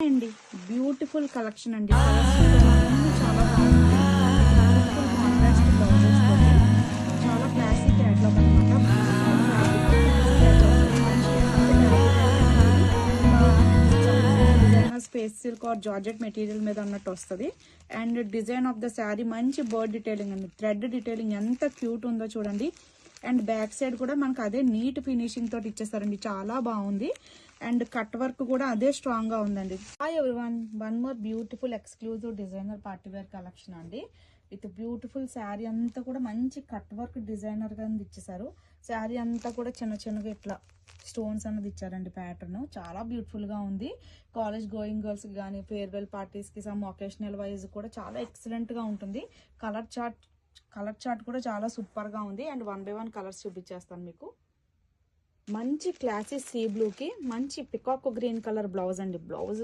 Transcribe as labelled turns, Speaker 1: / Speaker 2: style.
Speaker 1: అండి beautiful collection అండి. చాలా బాగుంది. కాంట్రాస్ట్ బ్లౌజెస్ తోటి చాలా క్లాసిక్ క్యాటలాగ్ అనమాట. Designer space silk or georgette material మీద అన్నట్టు వస్తుంది. And design of the sari మంచి బర్డ్ డీటెయిలింగ్ అండి. థ్రెడ్ డీటెయిలింగ్ ఎంత క్యూట్ ఉందో చూడండి. అండ్ బ్యాక్ సైడ్ కూడా మనకు అదే నీట్ ఫినిషింగ్ తోటి ఇచ్చేస్తారండి. చాలా బాగుంది. అండ్ కట్ వర్క్ కూడా అదే స్ట్రాంగ్ గా ఉందండి. Hi everyone, one more beautiful exclusive designer party wear collection అండి. విత్ బ్యూటిఫుల్ శారీ అంతా కూడా మంచి కట్ వర్క్ డిజైనర్ గా ఇచ్చేసారు. శారీ అంతా కూడా చిన్న చిన్నగా ఇట్లా స్టోన్స్ అన్నది ఇచ్చారండి. ప్యాటర్న్ చాలా బ్యూటిఫుల్ గా ఉంది. కాలేజ్ గోయింగ్ గర్ల్స్ కి కానీ ఫేర్వెల్ పార్టీస్ కి సమ్ ఒకేషనల్ వైజ్ కూడా చాలా ఎక్సలెంట్ గా ఉంటుంది. కలర్ చార్ట్ కూడా చాలా సూపర్ గా ఉంది. అండ్ 1 by 1 కలర్స్ చూపించేస్తాను మీకు. మంచి క్లాసీ సీ బ్లూ కి మంచి పికాక్ గ్రీన్ కలర్ బ్లౌజ్ అండి. బ్లౌజ్